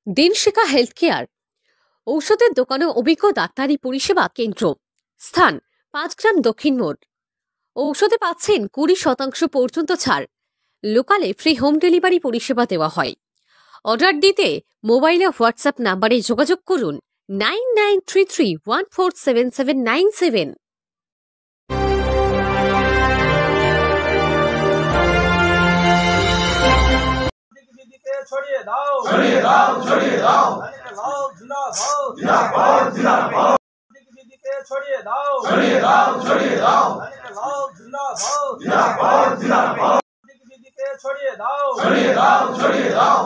দিনশিখা health care ঔষধের দোকানে অভিজ্ঞ ডাক্তারি পরিষেবা কেন্দ্র। স্থান 5 গ্রাম দক্ষিণ মোড়। ঔষধে পাচ্ছেন 20% পর্যন্ত ছাড়। লোকালে ফ্রি হোম ডেলিভারি পরিষেবা দেওয়া হয়। অর্ডার দিতে মোবাইলে হোয়াটসঅ্যাপ নাম্বারে যোগাযোগ করুন 9933147797। ছড়িয়ে দাও ছড়িয়ে দাও ছড়িয়ে দাও লাল জিন্দাবাদ জিন্দাবাদ জিন্দাবাদ দিদিকে ছড়িয়ে দাও ছড়িয়ে দাও ছড়িয়ে দাও লাল জিন্দাবাদ জিন্দাবাদ জিন্দাবাদ দিদিকে ছড়িয়ে দাও ছড়িয়ে দাও ছড়িয়ে দাও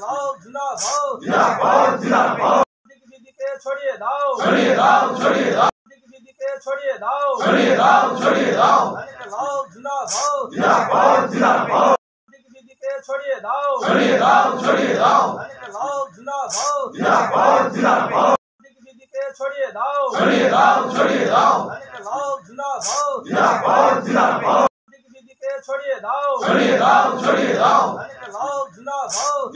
লাল জিন্দাবাদ জিন্দাবাদ জিন্দাবাদ দিদিকে ছড়িয়ে দাও ছড়িয়ে দাও ছড়িয়ে দাও দিদিকে ছড়িয়ে দাও ছড়িয়ে দাও ছড়িয়ে দাও লাল জিন্দাবাদ জিন্দাবাদ জিন্দাবাদ ছড়িয়ে দাও ছড়িয়ে দাও ছড়িয়ে দাও লাল জিন্দাবাদ জিন্দাবাদ জিন্দাবাদ দিদিকে ছড়িয়ে দাও ছড়িয়ে দাও ছড়িয়ে দাও লাল জিন্দাবাদ জিন্দাবাদ জিন্দাবাদ দিদিকে ছড়িয়ে দাও ছড়িয়ে দাও ছড়িয়ে দাও লাল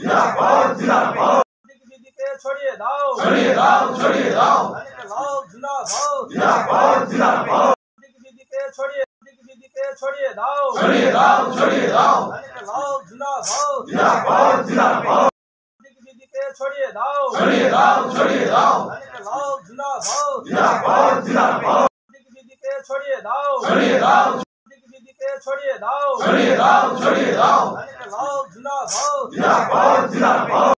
জিন্দাবাদ জিন্দাবাদ জিন্দাবাদ দিদিকে ছড়িয়ে দাও ছড়িয়ে দাও ছড়িয়ে দাও লাল জিন্দাবাদ জিন্দাবাদ জিন্দাবাদ দিদিকে ছড়িয়ে ছড়িয়ে দাও ছড়িয়ে দাও ছড়িয়ে দাও লাল জিন্দাবাদ জিন্দাবাদ জিন্দাবাদ দিদিকে ছড়িয়ে দাও ছড়িয়ে দাও ছড়িয়ে দাও লাল জিন্দাবাদ জিন্দাবাদ জিন্দাবাদ দিদিকে ছড়িয়ে দাও ছড়িয়ে দাও দিদিকে ছড়িয়ে দাও ছড়িয়ে দাও ছড়িয়ে দাও লাল জিন্দাবাদ জিন্দাবাদ জিন্দাবাদ।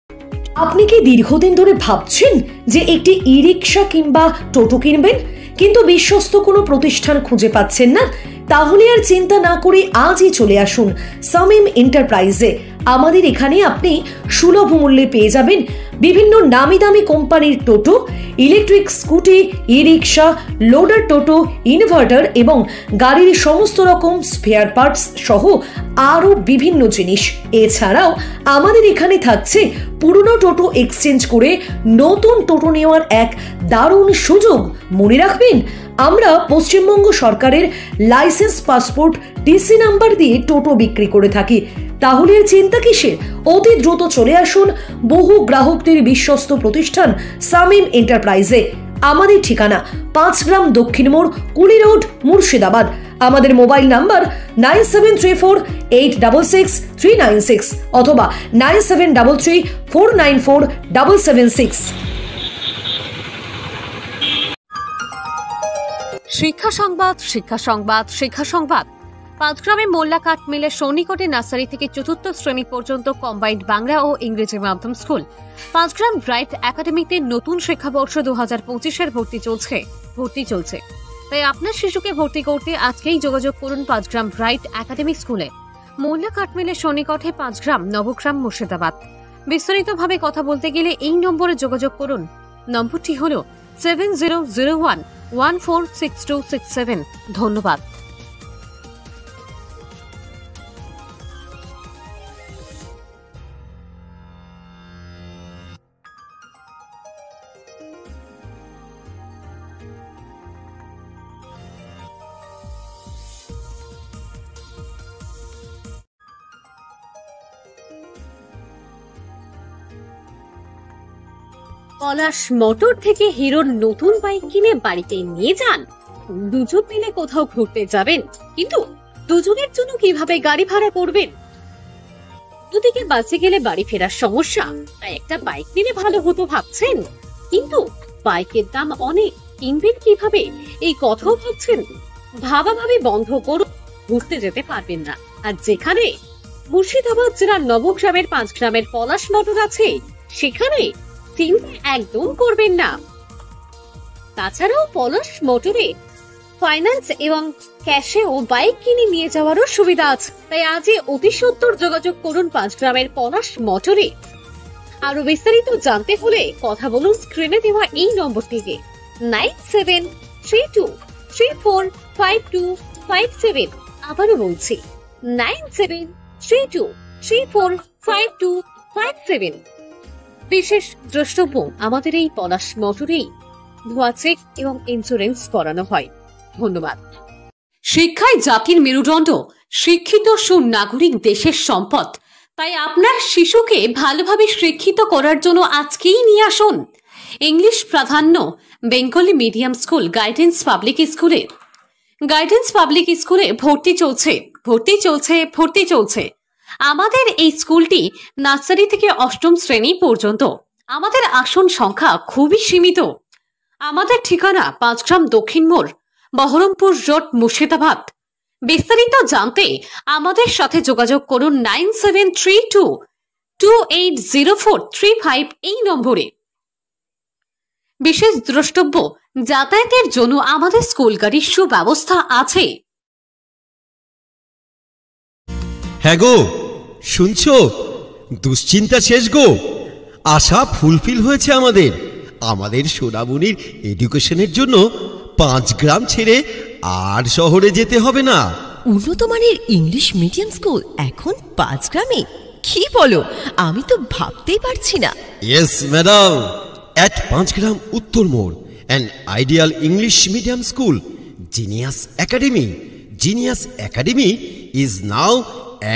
আপনি কি দীর্ঘদিন ধরে ভাবছেন যে একটি ই রিক্সা কিংবা টোটো কিনবেন, কিন্তু বিশ্বস্ত কোনো প্রতিষ্ঠান খুঁজে পাচ্ছেন না? তাহলে আর চিন্তা না করে আজই চলে আসুন সামিম এন্টারপ্রাইজে। আমাদের এখানে আপনি সুলভ মূল্যে পেয়ে যাবেন বিভিন্ন নামি দামি কোম্পানির টোটো, ইলেকট্রিক স্কুটি, ই রিক্সা, লোডার টোটো, ইনভার্টার এবং গাড়ির সমস্ত রকম স্পেয়ার পার্টস সহ আরও বিভিন্ন জিনিস। এছাড়াও আমাদের এখানে থাকছে পুরনো টোটো এক্সচেঞ্জ করে নতুন টোটো নেওয়ার এক দারুণ সুযোগ। মনে রাখবেন, আমরা পশ্চিমবঙ্গ সরকারের লাইসেন্স, পাসপোর্ট, টিসি নাম্বার দিয়ে টোটো বিক্রি করে থাকি। তাহলে চিন্তা কিসের? অতি দ্রুত চলে আসুন বহু গ্রাহকদের বিশ্বস্ত প্রতিষ্ঠান সামিম এন্টারপ্রাইজে। আমাদের ঠিকানা 5 গ্রাম দক্ষিণ মোড়, কুলি রোড, মুর্শিদাবাদ। আমাদের মোবাইল নাম্বার 9734866396 অথবা 9733494776। শিক্ষা সংবাদ, শিক্ষা সংবাদ, শিক্ষা সংবাদ। 5 গ্রামে মোল্লা কাঠ মিলের সন্নিকটে নার্সারি থেকে 4th শ্রেণী পর্যন্ত কম্বাইন্ড বাংলা ও ইংরেজি মাধ্যম স্কুল। 5 গ্রাম ব্রাইট একাডেমিতে নতুন শিক্ষাবর্ষ 2025-এর ভর্তি চলছে। তাই আপনার শিশুকে ভর্তি করতে আজকেই যোগাযোগ করুন 5 গ্রাম ব্রাইট একাডেমি স্কুলে, মোল্লা কাঠ মিলের সন্নিকটে, 5 গ্রাম, নবগ্রাম, মুর্শিদাবাদ। বিস্তারিতভাবে কথা বলতে গেলে এই নম্বরে যোগাযোগ করুন। নম্বরটি হল 7001146267। ধন্যবাদ। পলাশ মোটর থেকে হিরোর নতুন বাইক কিনে বাড়িতে নিয়ে যান। দুজন মিলে কোথাও ঘুরতে যাবেন, কিন্তু দুজনের জন্য কিভাবে গাড়ি ভাড়া করবেন? দুদিকে বাসে গেলে বাড়ি ফেরার সমস্যা, তাই একটা বাইক নিলে ভালো হতো ভাবছেন, কিন্তু বাইকের দাম অনেক, কিনবেন কিভাবে এই কথাও ভাবছেন? ভাবাভাবি বন্ধ করুন, ঘুরতে যেতে পারবেন না। আর যেখানে মুর্শিদাবাদ জেলার নবগ্রামের 5 গ্রামের পলাশ মোটর আছে, সেখানে চিন্তা একদম করবেন না। তাছাড়াও পলাশ মোটরে ফাইন্যান্স এবং ক্যাশেও বাইক কিনে নিয়ে যাওয়ারও সুবিধা আছে। তাই আজই অতি সত্বর যোগাযোগ করুন 5 গ্রামের পলাশ মোটরে। আরো বিস্তারিত জানতে হলে কথা বলুন স্ক্রিনে দেওয়া এই নম্বরটিতে 9732345257। আবারও বলছি 9732345257। বিশেষ দ্রষ্টব্য, আমাদের এই পলাশ মোটরেই ধোয়া চেক এবং ইন্স্যুরেন্স করানো হয়। ধন্যবাদ। শিক্ষায় জাতির মেরুদণ্ড, শিক্ষিত সুনাগরিক দেশের সম্পদ। তাই আপনার শিশুকে ভালোভাবে শিক্ষিত করার জন্য আজকেই নিয়ে আসুন ইংলিশ প্রাধান্য Bengali medium school guidance public স্কুলে। গাইডেন্স পাবলিক স্কুলে ভর্তি চলছে। আমাদের এই স্কুলটি নার্সারি থেকে অষ্টম শ্রেণী পর্যন্ত। আমাদের আসন সংখ্যা খুবই সীমিত। আমাদের ঠিকানা 5 গ্রাম দক্ষিণ মোড়, বহরমপুর রোড, মুর্শিদাবাদ। বিস্তারিত জানতে আমাদের সাথে যোগাযোগ করুন 9732280435 এই নম্বরে। বিশেষ দ্রষ্টব্য, যাতায়াতের জন্য আমাদের স্কুল গাড়ির সুব্যবস্থা আছে। হ্যাঁ গো, শুনছো? দুশ্চিন্তা শেষ গো, আশা ফুলফিল হয়েছে আমাদের সোনামণির এডুকেশনের জন্য 5 গ্রাম ছেড়ে আর শহরে যেতে হবে না। উন্নত মানের ইংলিশ মিডিয়াম স্কুল এখন 5 গ্রামে? কি বলো, আমি তো ভাবতেই পারছি না। ইয়েস ম্যাডাম, at 5 গ্রাম উত্তর মোড়, an ideal English medium school, Genius Academy is now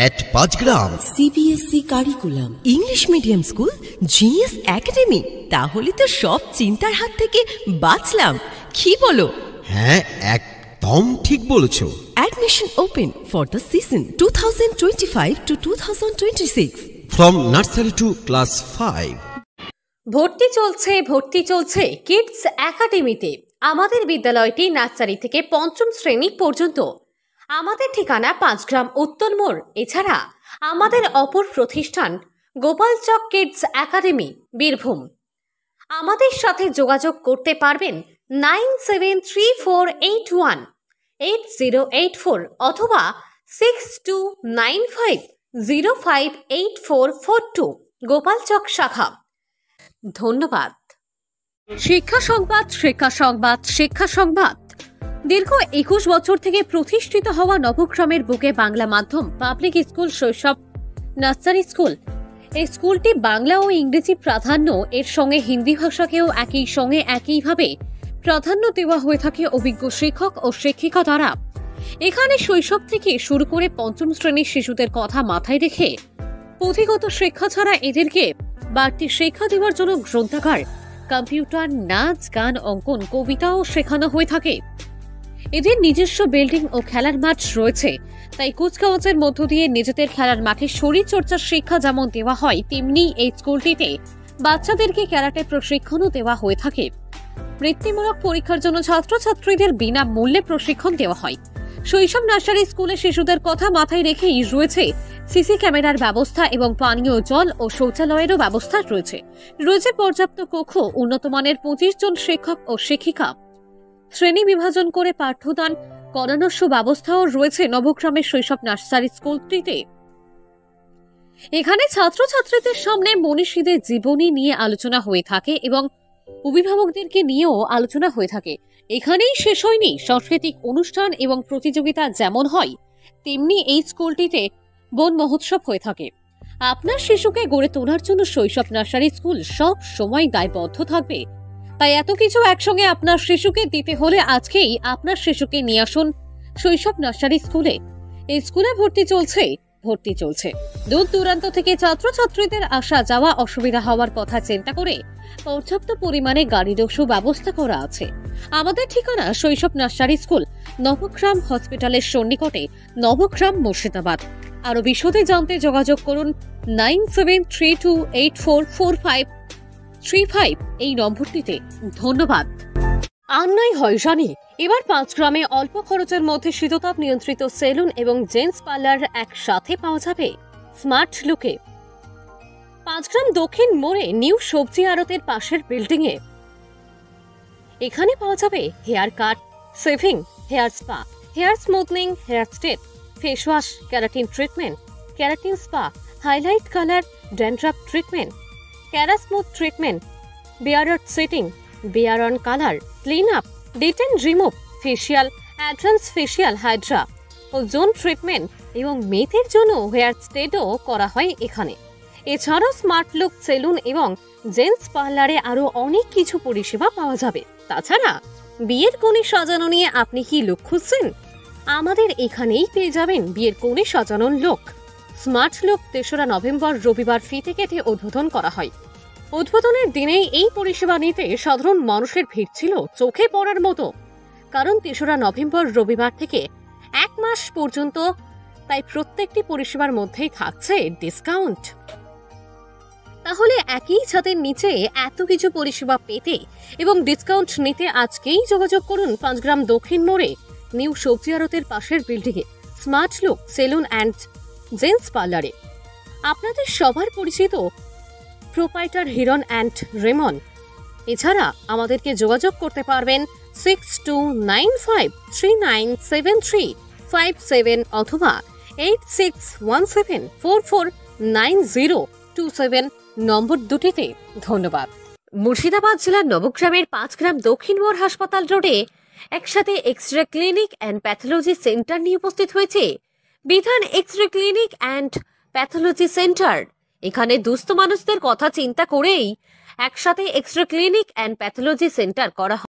at 5 gram. CBSE curriculum, English medium school, genius academy, তাহলে তো সব চিন্তার হাত থেকে বাঁচলাম। কি বলো? হ্যাঁ, একদম ঠিক বলেছো। Admission open for the season 2025 to 2026 from nursery to class 5. ভর্তি চলছে কিডস একাডেমিতে। আমাদের বিদ্যালয়টি নার্সারি থেকে পঞ্চম শ্রেণী পর্যন্ত। আমাদের ঠিকানা 5 গ্রাম উত্তর মোড়। এছাড়া আমাদের অপর প্রতিষ্ঠান গোপালচক কিডস একাডেমি, বীরভূম। আমাদের সাথে যোগাযোগ করতে পারবেন 9734818084 অথবা 6295058442 গোপালচক শাখা। ধন্যবাদ। শিক্ষা সংবাদ। দীর্ঘ 21 বছর থেকে প্রতিষ্ঠিত হওয়া নবগ্রামের বুকে বাংলা মাধ্যম পাবলিক স্কুল শৈশব নার্সারি স্কুল। এই স্কুলটি বাংলা ও ইংরেজি প্রাধান্য, এর সঙ্গে হিন্দি ভাষাকেও একইভাবে প্রাধান্য দেওয়া হয়ে থাকে অভিজ্ঞ শিক্ষক ও শিক্ষিকা দ্বারা। এখানে শৈশব থেকে শুরু করে পঞ্চম শ্রেণীর শিশুদের কথা মাথায় রেখে পুঁথিগত শিক্ষা ছাড়া এদেরকে বাড়তি শিক্ষা দেওয়ার জন্য গ্রন্থাগার, কম্পিউটার, নাচ, গান, অঙ্কন, কবিতাও শেখানো হয়ে থাকে। এদের নিজস্ব বিল্ডিং ও খেলার মাঠ রয়েছে, তাই কুচকাওয়াজের মধ্য দিয়ে নিজেদের খেলার মাঠে শরীরচর্চার শিক্ষা যেমন দেওয়া হয়, তেমনি এই স্কুলটিতে বাচ্চাদেরকে ক্যারাটে প্রশিক্ষণও দেওয়া হয়ে থাকে। বৃত্তিমূলক পরীক্ষার জন্য ছাত্রছাত্রীদের বিনামূল্যে প্রশিক্ষণ দেওয়া হয়। শৈশব নার্সারি স্কুলে শিশুদের কথা মাথায় রেখেই রয়েছে সিসি ক্যামেরার ব্যবস্থা এবং পানীয় জল ও শৌচালয়েরও ব্যবস্থা রয়েছে পর্যাপ্ত কক্ষ, উন্নত মানের 25 জন শিক্ষক ও শিক্ষিকা। শ্রেণী বিভাজন করে পাঠ্যদান করানোর সুব্যবস্থাও রয়েছে নবগ্রামের শৈশব নার্সারি স্কুলটিতে। এখানে ছাত্রছাত্রীদের সামনে মনীষীদের জীবনী নিয়ে আলোচনা হয়ে থাকে এবং অভিভাবকদেরকে নিয়েও আলোচনা হয়ে থাকে। এখানেই শেষ হয়নি, সাংস্কৃতিক অনুষ্ঠান এবং প্রতিযোগিতা যেমন হয়, তেমনি এই স্কুলটিতে বন মহোৎসব হয়ে থাকে। আপনার শিশুকে গড়ে তোলার জন্য শৈশব নার্সারি স্কুল সব সময় দায়বদ্ধ থাকবে। তাই এত কিছু একসঙ্গে আপনার শিশুকে দিতে হলে আজকেই আপনার শিশুকে নিয়ে আসুন শৈশব নার্সারি স্কুলে। এই স্কুলে ভর্তি চলছে। দূর দূরান্ত থেকে ছাত্রছাত্রীদের আসা যাওয়া অসুবিধা হওয়ার কথা চিন্তা করে পর্যাপ্ত পরিমাণে গাড়িরও সুব্যবস্থা করা আছে। আমাদের ঠিকানা শৈশব নার্সারি স্কুল, নবগ্রাম হসপিটালের সন্নিকটে, নবগ্রাম, মুর্শিদাবাদ। আরো বিশদে জানতে যোগাযোগ করুন 9732284535 এই নম্বরটিতে। ধন্যবাদ। আর নয় হয় জানি, এবার 5 গ্রামে অল্প খরচের মধ্যে শীততাপ নিয়ন্ত্রিত সেলুন এবং জেন্টস পার্লার একসাথে পাওয়া যাবে স্মার্ট লুকে। 5 গ্রাম দক্ষিণ মোড়ে নিউ সবজি আড়তের পাশের বিল্ডিং এ। এখানে পাওয়া যাবে hair cut, shaving, hair spa, hair smoothing, hair straight, face wash, keratin treatment, keratin spa, highlight colour, dandruff treatment, kera smooth treatment, beard setting, beard on colour, clean up, detan remove, facial, advance facial, hydra ozone treatment এবং মেয়েদের জন্য hair স্ট্রেটও করা হয় এখানে। এছাড়াও smart look salon এবং gents পার্লারে আরো অনেক কিছু পরিষেবা পাওয়া যাবে। তাছাড়া বিয়ের কোণে সাজানো নিয়ে আপনি কি লুক খুঁজছেন? আমাদের এখানেই পেয়ে যাবেন বিয়ের কোণে সাজানোর লুক। স্মার্ট লুক ৩রা নভেম্বর রবিবার ফিতে কেটে উদ্বোধন করা হয়। উদ্বোধনের দিনেই এই পরিষেবা নিতে সাধারণ মানুষের ভিড় ছিল চোখে পড়ার মতো, কারণ ৩রা নভেম্বর রবিবার থেকে 1 মাস পর্যন্ত, তাই প্রত্যেকটি পরিষেবার মধ্যেই থাকছে ডিসকাউন্ট। তাহলে একই ছাদের নিচে এত কিছু পরিষেবা পেতে এবং ডিসকাউন্ট নিতে আজকেই যোগাযোগ করুন পাঁচগ্রাম দক্ষিণ মোড়ে নিউ সবজি আড়তের পাশের বিল্ডিংয়ে smart look salon and gents পার্লারে। আপনাদের সবার পরিচিত প্রোপাইটার হিরণ অ্যান্ড রেমন। এছাড়া আমাদেরকে যোগাযোগ করতে পারবেন 6295397357 অথবা 8617449027 নম্বর দুটিতে। ধন্যবাদ। মুর্শিদাবাদ জেলার নবগ্রামের 5 গ্রাম দক্ষিণ মোড় হাসপাতাল রোডে একসাথে x ray clinic and pathology centre নিয়ে উপস্থিত হয়েছে Bidhan x ray clinic and pathology centre. এখানে দুস্থ মানুষদের কথা চিন্তা করেই একসাথে x ray clinic and pathology centre করা হয়।